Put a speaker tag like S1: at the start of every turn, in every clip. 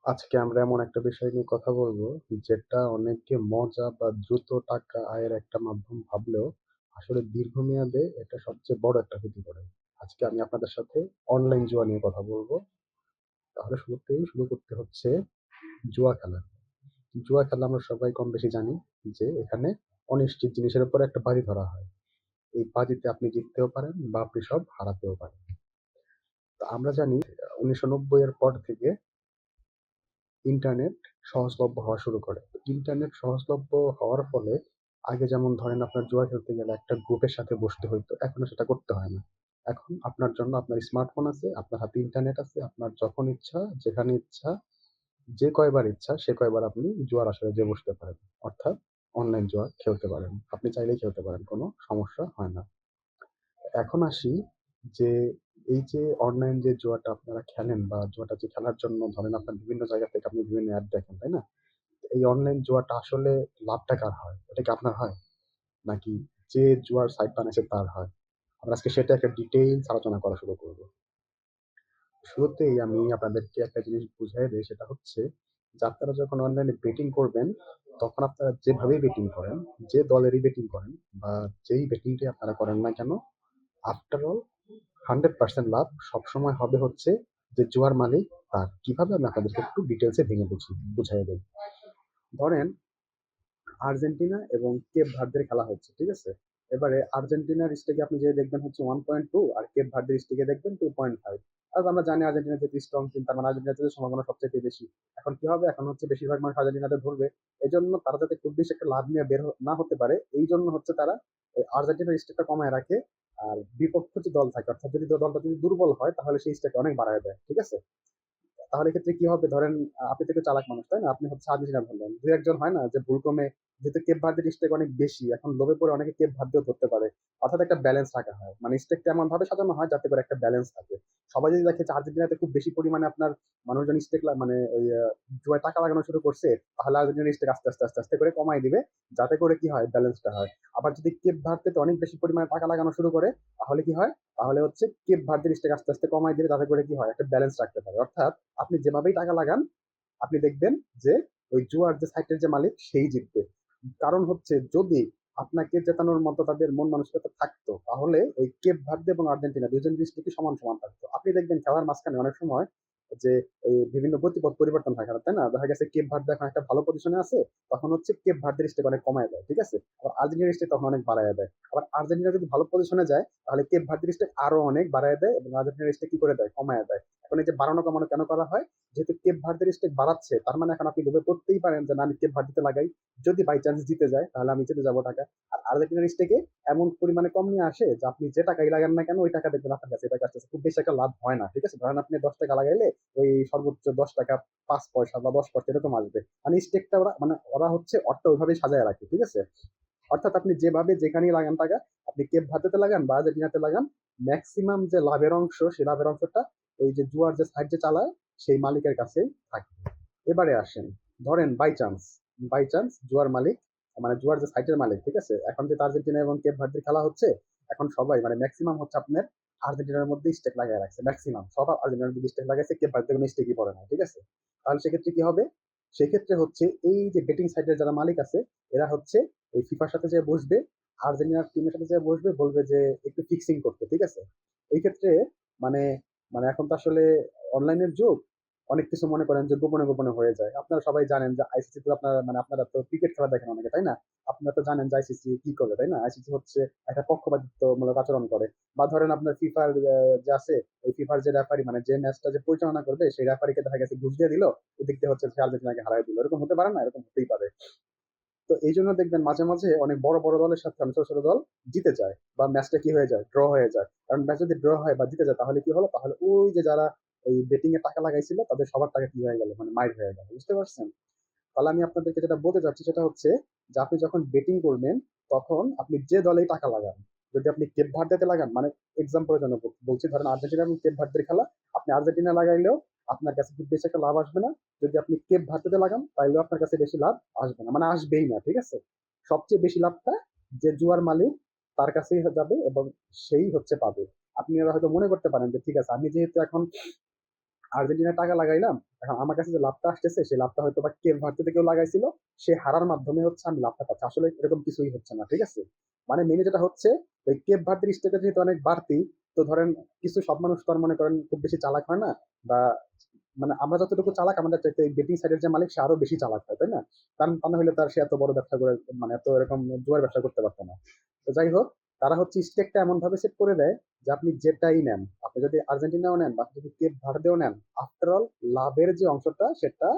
S1: আজকে আমরা এমন একটা বিষয় নিয়ে কথা বলবো, যেটা অনেককে মজা বা দ্রুত টাকা আয়ের একটা মাধ্যম ভাবলেও আসলে দীর্ঘমেয়াদে এটা সবচেয়ে বড় একটা ক্ষতি করে। আজকে আমি আপনাদের সাথে অনলাইন জুয়া নিয়ে কথা বলবো। তাহলে শুরুতেই শুরু করতে হচ্ছে জুয়া খেলা। জুয়া খেলা আমরা সবাই কম বেশি জানি যে এখানে অনিশ্চিত জিনিসের উপরে একটা বাজি ধরা হয়। এই বাজিতে আপনি জিততেও পারেন বা আপনি সব হারাতেও পারেন। তো আমরা জানি ১৯৯০ এর পর থেকে ইন্টারনেট সহজলভ্য হওয়া শুরু করে। ইন্টারনেট সহজলভ্য হওয়ার ফলে আগে যেমন ধরেন আপনার জুয়া খেলতে গেলে একটা গ্রুপের সাথে বসতে হইতো। এখন আর সেটা করতে হয় না। এখন আপনার জন্য আপনার স্মার্টফোন আছে, আপনার হাতে ইন্টারনেট আছে। আপনার যখন ইচ্ছা, যেখানে ইচ্ছা, যে কয়বার ইচ্ছা সে কয়বার আপনি জুয়ার আসরে যেয়ে বসতে পারেন। অর্থাৎ অনলাইন জুয়া খেলতে পারেন। আপনি চাইলেই খেলতে পারেন। কোনো সমস্যা হয় না। এখন আসি যে এই যে অনলাইন যে জুয়াটা আপনারা খেলেন বা জুয়াটা যে খেলার জন্য ধরেন আপনার বিভিন্ন জায়গা থেকে আপনি বিভিন্ন অ্যাড দেখেন, তাই না? এই অনলাইন জুয়াটা আসলে লাভটা কার হয়? এটা কি আপনার হয়? নাকি যে জুয়ার সাইট বানাইছে তার হয়? আমরা আজকে সেটা একটা ডিটেইলস আলোচনা করা শুরু করব। শুরুতেই আমি আপনাদেরকে একটা জিনিস বুঝাইয়া দেই, সেটা হচ্ছে যে আপনারা যখন অনলাইনে বেটিং করবেন, তখন আপনারা যেভাবেই বেটিং করেন, যে দলেরই বেটিং করেন বা যেই বেটিংটাই আপনারা করেন না কেন, আফটার অল 100% লাভ সবসময় হবে হচ্ছে যে জুয়ার মালিক তার। কিভাবে আমি আপনাদেরকে একটু ডিটেইলসে ভেঙে বুঝাইয়া দেই। ধরেন আর্জেন্টিনা এবং কেপ ভার্দের খেলা হচ্ছে, ঠিক আছে? এবারে আর্জেন্টিনার স্টেকে আপনি যে দেখবেন হচ্ছে 1.2 আর কেপ ভার্দের স্টেকে দেখবেন 2.5। আর আমরা জানি আর্জেন্টিনা যেহেতু স্ট্রং টিম, তার মানে আর্জেন্টিনার যেতে সম্ভাবনা সবচেয়ে বেশি। এখন কি হবে, এখন হচ্ছে বেশিরভাগ মানুষ আর্জেন্টিনাতে ধরবে। এই জন্য তারা যাতে খুব বেশি একটা লাভ নিয়ে না হতে পারে, এই জন্য হচ্ছে তারা ওই আর্জেন্টিনার স্টেকটা কমায় রাখে। আর বিপক্ষ যে দল থাকে, অর্থাৎ যদি দলটা যদি দুর্বল হয় তাহলে সেই স্টেকটা অনেক বাড়ায় দেয়, ঠিক আছে? তাহলে এক্ষেত্রে কি হবে, ধরেন আপনি তো একটু চালাক মানুষ, তাই না? আপনি হচ্ছে আর্জেন্টিনা ধরলেন, দু একজন হয় না যে ভুলক্রমে, যেহেতু কেপ ভার্দের স্টেক অনেক বেশি, এখন লোভে পড়ে অনেকে কেপ ভার্দেও ধরতে পারে। অর্থাৎ একটা ব্যালেন্স রাখা হয়, মানে স্টেকটা এমন ভাবে সাজানো হয় যাতে করে একটা ব্যালেন্স থাকে। সবাই যদি দেখে যে আর্জেন্টিনাতে খুব বেশি পরিমাণে আপনার মানুষজন স্টেক মানে ওই জুয়ায় টাকা লাগানো শুরু করছে, তাহলে আর্জেন্টিনার স্টেক আস্তে আস্তে আস্তে আস্তে করে কমাই দিবে, যাতে করে কি হয়, ব্যালেন্সটা হয়। আবার যদি কেপ ভার্দেতে অনেক বেশি পরিমাণে টাকা লাগানো শুরু করে, তাহলে কি হয়, তাহলে হচ্ছে কেপ ভার্দের স্টেক আস্তে আস্তে কমাই দিবে, যাতে করে কি হয়, একটা ব্যালেন্স রাখতে পারে। অর্থাৎ আপনি যেভাবেই টাকা লাগান, আপনি দেখবেন যে ওই জুয়ার যে সাইটের যে মালিক সেই জিতবে। কারণ হচ্ছে যদি আপনাকে জেতানোর মতো তাদের মন মানসিকতা থাকতো, তাহলে ওই কেপ ভার্দে এবং আর্জেন্টিনা দুইজন দৃষ্টিকে সমান সমান থাকতো। আপনি দেখবেন খেলার মাঝখানে অনেক সময় যে এই বিভিন্ন গতিপথ পরিবর্তন হয়, তাই না? দেখা গেছে কেপ ভার্দে এখন একটা ভালো পজিশনে আছে, তখন হচ্ছে কেপ ভার্দের স্টেক অনেক কমায় দেয়, ঠিক আছে? আবার আর্জেন্টিনার স্টেক তখন অনেক বাড়ায় দেয়। আবার আর্জেন্টিনা যদি ভালো পজিশনে যায়, তাহলে কেপ ভার্দের স্টেক আরো অনেক বাড়ায় দেয় এবং আর্জেন্টিনার স্টেক কি করে দেয়, কমায় দেয়। এখন এই যে বাড়ানো কমানো কেন করা হয়, যেহেতু কেপ ভার্দের স্টেক বাড়াচ্ছে, তার মানে এখন আপনি লোভে পড়তেই পারেন যে না, আমি কেপ ভার্দিতে লাগাই, যদি বাই চান্স জিতে যায় তাহলে আমি জিতে যাবো টাকা। আর আর্জেন্টিনার স্টেকে এমন পরিমাণে কম নিয়ে আসে যে আপনি যে টাকাই লাগান না কেন, ওই টাকা দেখবেন আপনার কাছে, এটা কাছে খুব বেশি একটা লাভ হয় না, ঠিক আছে? ধরেন আপনি 10 টাকা লাগাইলে ওই সর্বোচ্চ 10 টাকা 5 পয়সা বা 10 পয়সা এরকম আসবে। মানে স্টেকটা ওরা মানে ওরা হচ্ছে অর্থ ওইভাবেই সাজায় রাখে, ঠিক আছে? অর্থাৎ আপনি যেভাবে যেখানেই লাগান টাকা, আপনি কেপ ভার্দেতে লাগান বা আর্জেন্টিনাতে লাগান, ম্যাক্সিমাম যে লাভের অংশ, সেই লাভের অংশটা ওই যে জুয়ার যে সাইড যে চালায় সেই মালিকের কাছেই থাকে। এবারে আসেন, ধরেন বাই চান্স জুয়ার মালিক, মানে জুয়ার যে সাইটের মালিক, ঠিক আছে? এখন যে আর্জেন্টিনা এবং কেপ ভার্দের খেলা হচ্ছে, এখন সবাই মানে ম্যাক্সিমাম হচ্ছে আপনার আর্জেন্টিনার মধ্যে স্টেক লাগাই রাখছে, ম্যাক্সিমাম সব আর্জেন্টিনার দিকে স্টেক লাগাইছে, কেপ ভার্দের কোনো স্টেকই পড়ে না, ঠিক আছে? তাহলে সেক্ষেত্রে কি হবে, সেক্ষেত্রে হচ্ছে এই যে বেটিং সাইটের যারা মালিক আছে, এরা হচ্ছে ওই ফিফার সাথে যে বসবে, আর্জেন্টিনার টিমের সাথে যে বসবে, বলবে যে একটু ফিক্সিং করতে, ঠিক আছে? এই ক্ষেত্রে মানে মানে এখন তো আসলে অনলাইনের যুগ, অনেক কিছু মনে করেন যে গোপনে গোপনে হয়ে যায়। আপনারা সবাই জানেন যে আইসিসি তো আপনারা মানে আপনারা তো ক্রিকেট খেলা দেখেন অনেকে, তাই না? আপনারা তো জানেন যে আইসিসি কি করে, তাই না? আইসিসি হচ্ছে একটা পক্ষপাতিত্বমূলক আচরণ করে। বা ধরেন আপনার ফিফার যে আছে, এই ফিফার যে রেফারি, মানে যে ম্যাচটা যে পরিচালনা করবে, সেই রেফারিকে দেখা গেছে ঘুষ দিয়ে দিল, এদিক দিয়ে হচ্ছে সে আর্জেন্টিনাকে হারাই দিল। এরকম হতে পারে না? এরকম হতেই পারে। তো এই জন্য দেখবেন মাঝে মাঝে অনেক বড় বড় দলের সাথে ছোট ছোট দল জিতে যায়, বা ম্যাচটা কি হয়ে যায়, ড্র হয়ে যায়। কারণ ম্যাচ যদি ড্র হয় বা জিতে যায়, তাহলে কি হলো, তাহলে ওই যে যারা ওই বেটিং এ টাকা লাগাইছিল তাদের সবার টাকা কি হয়ে গেল, মানে মাইর হয়ে গেল, বুঝতে পারছেন? তাহলে আমি আপনাদেরকে যেটা বলতে চাচ্ছি সেটা হচ্ছে যে আপনি যখন বেটিং করবেন, তখন আপনি যে দলেই টাকা লাগান, যদি আপনি কেপ ভার্দেতে লাগান, মানে এক্সাম্পলের জন্য বলছি, ধরেন আর্জেন্টিনা এবং কেপ ভার্দের খেলা, আপনি আর্জেন্টিনা লাগাইলেও আপনার কাছে খুব বেশি একটা লাভ আসবে না। যদি আপনি কেপ ভার্দেতে লাগান, তাইলেও আপনার কাছে বেশি লাভ আসবে না, মানে আসবেই না, ঠিক আছে? সবচেয়ে বেশি লাভটা যে জুয়ার মালিক, তার কাছেই যাবে এবং সেই হচ্ছে পাবে। আপনি হয়তো মনে করতে পারেন যে ঠিক আছে, আমি যেহেতু এখন আর্জেন্টিনায় টাকা লাগাইলাম। এখন আমার কাছে যে লাভটা আসতেছে সেই লাভটা হয়তোবা কেপ ভার্দে থেকেও লাগাইছিল। সে হারার মাধ্যমে হচ্ছে আমি লাভটা পাচ্ছি। আসলে এরকম কিছুই হচ্ছে না। ঠিক আছে? মানে মেইনলি যেটা হচ্ছে ওই কেপ ভার্দের স্টেটটা যেহেতু অনেক বাড়তি, তো ধরেন কিছু সব মানুষ তো আর মনে করেন খুব বেশি চালাক হয় না, বা মানে আমরা যতটুকু চালাক আমাদের চাইতে বেটিং সাইডের যে মালিক সে আরো বেশি চালাক হয়, তাই না? কারণ তা না হলে তার সে এত বড় ব্যবসা করে, মানে এত এরকম জুয়ার ব্যবসা করতে পারতো না। তো যাই হোক, তারা হচ্ছে স্টেকটা এমন ভাবে সেট করে দেয় যে আপনি যেটাই নেন, আপনি যদি আর্জেন্টিনাও নেন বা আপনি যদি কেপ ভার্দেও নেন, আফটার অল লাভের যে অংশটা সেটা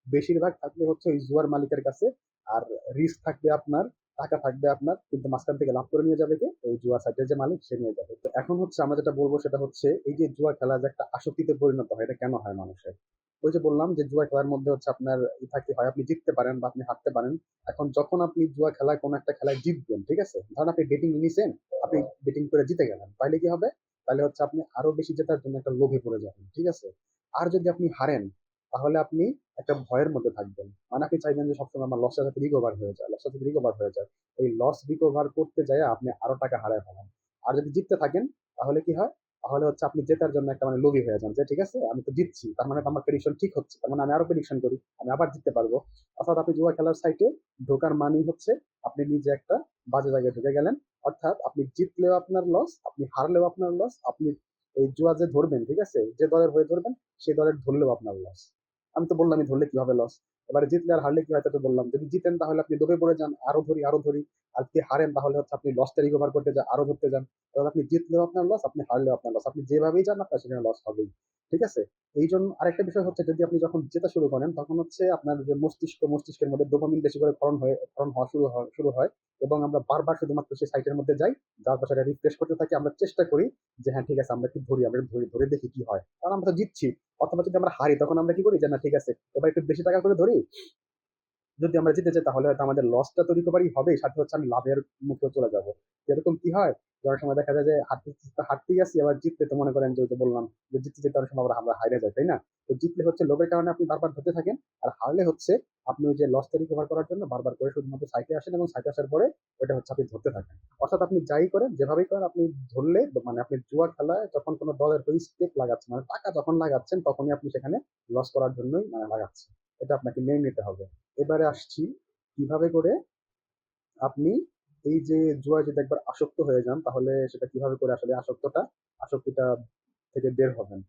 S1: বেশিরভাগ থাকবে হচ্ছে ওই জুয়ার মালিকের কাছে। আর রিস্ক থাকবে আপনার, টাকা থাকবে আপনার, কিন্তু মাঝখান থেকে লাভ করে নিয়ে যাবে কে? ওই জুয়া সাইটের যে মালিক সে নিয়ে যাবে। তো এখন হচ্ছে আমরা যেটা বলবো সেটা হচ্ছে এই যে জুয়া খেলা যে একটা আসক্তিতে পরিণত হয়, এটা কেন হয় মানুষের? ওই যে বললাম যে জুয়া খেলার মধ্যে হচ্ছে আপনার থাকে, হয় আপনি জিততে পারেন বা আপনি হারতে পারেন। এখন যখন আপনি জুয়া খেলায় কোনো একটা খেলায় জিতবেন, ঠিক আছে, ধরেন আপনি বেটিং নিছেন, আপনি বেটিং করে জিতে গেলেন, তাহলে কি হবে? তাহলে হচ্ছে আপনি আরো বেশি জেতার জন্য একটা লোভে পড়ে যাবেন, ঠিক আছে? আর যদি আপনি হারেন, তাহলে আপনি একটা ভয়ের মধ্যে থাকবেন। মানে আপনি চাইবেন যে সবসময় আমার লসটা যাতে রিকভার হয়ে যায়, লসটা যাতে রিকভার হয়ে যায়। এই লস রিকভার করতে যায় আপনি আরো টাকা হারায় ফেলেন। আর যদি জিততে থাকেন, তাহলে কি হয়? তাহলে হচ্ছে আপনি জেতার জন্য একটা মানে লোভী হয়ে যান, যে ঠিক আছে আমি তো জিতছি, তার মানে তো আমার প্রেডিকশন ঠিক হচ্ছে, তার মানে আমি আরো প্রেডিকশন করি, আমি আবার জিততে পারবো। অর্থাৎ আপনি জুয়া খেলার সাইটে ঢোকার মানেই হচ্ছে আপনি নিজে একটা বাজে জায়গায় ঢুকে গেলেন। অর্থাৎ আপনি জিতলেও আপনার লস, আপনি হারলেও আপনার লস, আপনি এই জুয়া যে ধরবেন, ঠিক আছে, যে দলের হয়ে ধরবেন সেই দলের ধরলেও আপনার লস। আমি তো বললামই ধরলে কিভাবে লস। এবারে জিতলে আর হারলে কি হয় তা তো বললাম। যদি জিতেন তাহলে আপনি ডুবে পড়ে যান, আরো ধরি আরো ধরি। আর যদি হারেন তাহলে হচ্ছে আপনি লসটা রিকভার করতে যান, আরো ধরতে যান। তাহলে আপনি জিতলেও আপনার লস, আপনি হারলেও আপনার লস। আপনি যেভাবেই যান আপনার সেখানে লস হবেই। ঠিক আছে? এই জন্য আরেকটা বিষয় হচ্ছে, যদি আপনি যখন জেতা শুরু করেন তখন হচ্ছে আপনার যে মস্তিষ্কের মধ্যে ডোপামিন বেশি করে ক্ষরণ হওয়া শুরু হয় এবং আমরা বারবার শুধুমাত্র সেই সাইটের মধ্যে যাই, যার পাশে রিফ্রেশ করতে থাকি। আমরা চেষ্টা করি যে হ্যাঁ ঠিক আছে আমরা একটু ধরি, আমরা একটু ধরি, ধরে দেখি কি হয়। কারণ আমরা তো জিতছি। অথবা যদি আমরা হারি তখন আমরা কি করি যে না ঠিক আছে এবার একটু বেশি টাকা করে ধরি, যদি আমরা জিতে যাই তাহলে হয়তো আমাদের লসটা তো রিকভারি হবে, সাথে হচ্ছে আমি লাভের মুখে চলে যাব। এরকম কি হয় যে অনেক সময় দেখা যায় যে হাঁটতেই আসি, আবার জিতলে তো মনে করেন যে ওই যে বললাম যে জিততে যেতে অনেক সময় আমরা হারিয়ে যাই, তাই না? তো জিতলে হচ্ছে লোভের কারণে আপনি বারবার ধরতে থাকেন, আর হারলে হচ্ছে আপনি ওই যে লসটা রিকভার করার জন্য বারবার করে শুধুমাত্র সাইটে আসেন এবং সাইটে আসার পরে ওটা হচ্ছে আপনি ধরতে থাকেন। অর্থাৎ আপনি যাই করেন, যেভাবেই করেন, আপনি ধরলে মানে আপনি জুয়া খেলায় যখন কোনো দলের হয়ে স্টেক লাগাচ্ছেন, মানে টাকা যখন লাগাচ্ছেন তখনই আপনি সেখানে লস করার জন্যই মানে লাগাচ্ছেন। এটা আপনাকে মেনে নিতে হবে। এবারে আসছি কিভাবে করে আপনি এই যে জুয়ায় যদি একবার আসক্ত হয়ে যান তাহলে সেটা কিভাবে করে আসলে আসক্তিটা থেকে বের হবেন।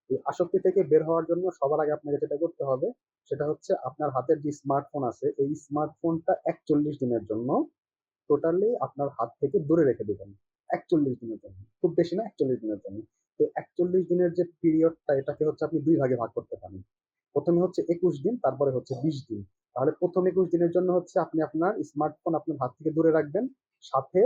S1: এই আসক্তি থেকে বের হওয়ার জন্য সবার আগে আপনাকে যেটা করতে হবে সেটা হচ্ছে আপনার হাতের যে স্মার্টফোন আছে এই স্মার্টফোনটা ৪১ দিনের জন্য টোটালি আপনার হাত থেকে দূরে রেখে দিবেন। ৪১ দিনের জন্য, খুব বেশি না, ৪১ দিনের জন্য। তো ৪১ দিনের যে পিরিয়ডটা এটাকে হচ্ছে আপনি দুই ভাগে ভাগ করতে পারেন। প্রথমে হচ্ছে ২১ দিন, তারপরে হচ্ছে ২০ দিন। তাহলে প্রথম ২১ দিনের জন্য হচ্ছে আপনি আপনার স্মার্টফোন আপনার হাত থেকে দূরে রাখবেন, সাথে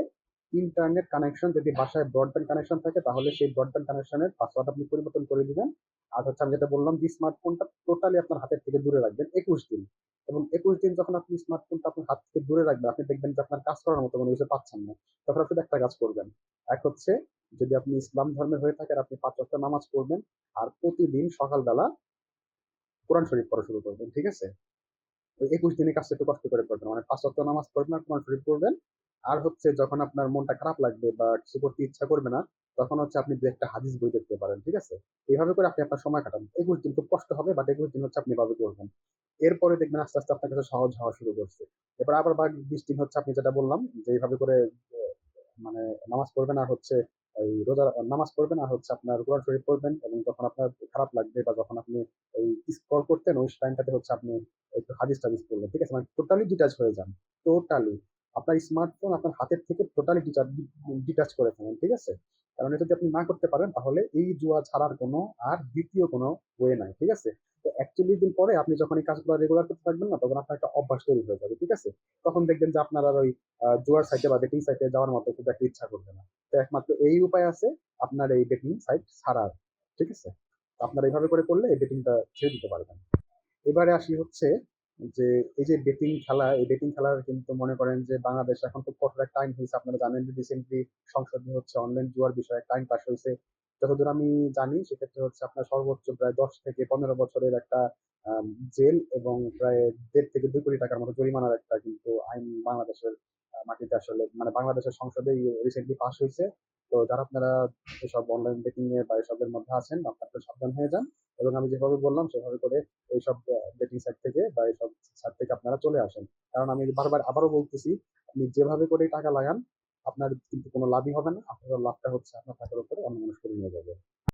S1: ইন্টারনেট কানেকশন, যদি বাসায় ব্রডব্যান্ড কানেকশন থাকে তাহলে সেই ব্রডব্যান্ড কানেকশনের পাসওয়ার্ড আপনি পরিবর্তন করে দিবেন। আর হচ্ছে আমি যেটা বললাম যে স্মার্টফোনটা টোটালি আপনার হাতের থেকে দূরে রাখবেন ২১ দিন। এবং ২১ দিন যখন আপনি স্মার্টফোনটা আপনার হাত থেকে দূরে রাখবেন, আপনি দেখবেন যে আপনার কাজ করার মতো কোনো কিছু পাচ্ছেন না। তখন আপনি একটা কাজ করবেন। এক হচ্ছে, যদি আপনি ইসলাম ধর্মের হয়ে থাকেন আপনি ৫ ওয়াক্ত নামাজ পড়বেন। আর প্রতিদিন সকালবেলা কোরআন শরীফ পড়া শুরু করবেন। ঠিক আছে? ওই ২১ দিনের কাজটা একটু কষ্ট করে করবেন। মানে ৫ ওয়াক্ত নামাজ পড়বেন আর কোরআন শরীফ পড়বেন। আর হচ্ছে যখন আপনার মনটা খারাপ লাগবে বা কিছু করতে ইচ্ছা করবে না, তখন হচ্ছে আপনি ২-১ টা হাদিস বই দেখতে পারেন। ঠিক আছে? এভাবে করে আপনি আপনার সময় কাটান। ২১ দিন খুব কষ্ট হবে, বাট ২১ দিন হচ্ছে আপনি এভাবে করবেন। এরপরে দেখবেন আস্তে, আস্তে আপনার কাছে সহজ হওয়া শুরু করছে। এরপর আবার বাকি ২০ দিন হচ্ছে আপনি যেটা বললাম যে এইভাবে করে এ মানে নামাজ পড়বেন আর হচ্ছে এই রোজা নামাজ পড়বেন আর হচ্ছে আপনার কোরআন শরীফ পড়বেন, এবং যখন আপনার খারাপ লাগবে বা যখন আপনি এই স্ক্রল করতেন ওই টাইমটাতে হচ্ছে আপনি একটু হাদিস-টাদিস পড়লেন। ঠিক আছে? মানে টোটালি ডিটাচ হয়ে যান। টোটালি। আপনার স্মার্টফোন আপনার হাতের থেকে টোটালি ডিটাচ করে ফেলেন। ঠিক আছে? কারণ এটা যদি আপনি না করতে পারেন তাহলে এই জুয়া ছাড়ার কোনো আর দ্বিতীয় কোনো ওয়ে নাই। ঠিক আছে? তো ৪১ দিন পরে আপনি যখন এই কাজগুলো রেগুলার করতে থাকবেন না তখন আপনার একটা অভ্যাস তৈরি হয়ে যাবে। ঠিক আছে? তখন দেখবেন যে আপনার আর ওই জুয়ার সাইটে বা বেটিং সাইটে যাওয়ার মতো খুব একটা ইচ্ছা করবে না। তো একমাত্র এই উপায় আছে আপনার এই বেটিং সাইট ছাড়ার। ঠিক আছে? তো আপনারা এভাবে করে করলে এই বেটিংটা ছেড়ে দিতে পারবেন। এবারে আসি হচ্ছে যে এই যে বেটিং খেলা, এই বেটিং খেলার কিন্তু মনে করেন যে বাংলাদেশে এখন খুব কঠোর একটা আইন হয়েছে। আপনারা জানেন যে রিসেন্টলি সংসদে হচ্ছে অনলাইন জুয়ার বিষয়ে একটা আইন পাস হয়েছে। যতদূর আমি জানি সেক্ষেত্রে হচ্ছে আপনার সর্বোচ্চ প্রায় ১০ থেকে ১৫ বছরের একটা আম জেল এবং প্রায় ১.৫ থেকে ২ কোটি টাকার মতো জরিমানার একটা কিন্তু আইন বাংলাদেশের মাটিতে আসলে মানে বাংলাদেশের সংসদেই রিসেন্টলি পাস হইছে। তো যারা আপনারা এসব অনলাইন বেটিং এ বা এসবের মধ্যে আছেন আপনারা একটু সাবধান হয়ে যান। এবং আমি যেভাবে বললাম সেভাবে করে এইসব বেটিং সাইট থেকে বা এইসব সাইট থেকে আপনারা চলে আসেন। কারণ আমি বারবার আবারও বলতেছি, আপনি যেভাবে করেই টাকা লাগান, আপনার কিন্তু কোনো লাভই হবে না। আপনার লাভটা হচ্ছে আপনার টাকার উপরে অন্য মানুষ করে নিয়ে যাবে।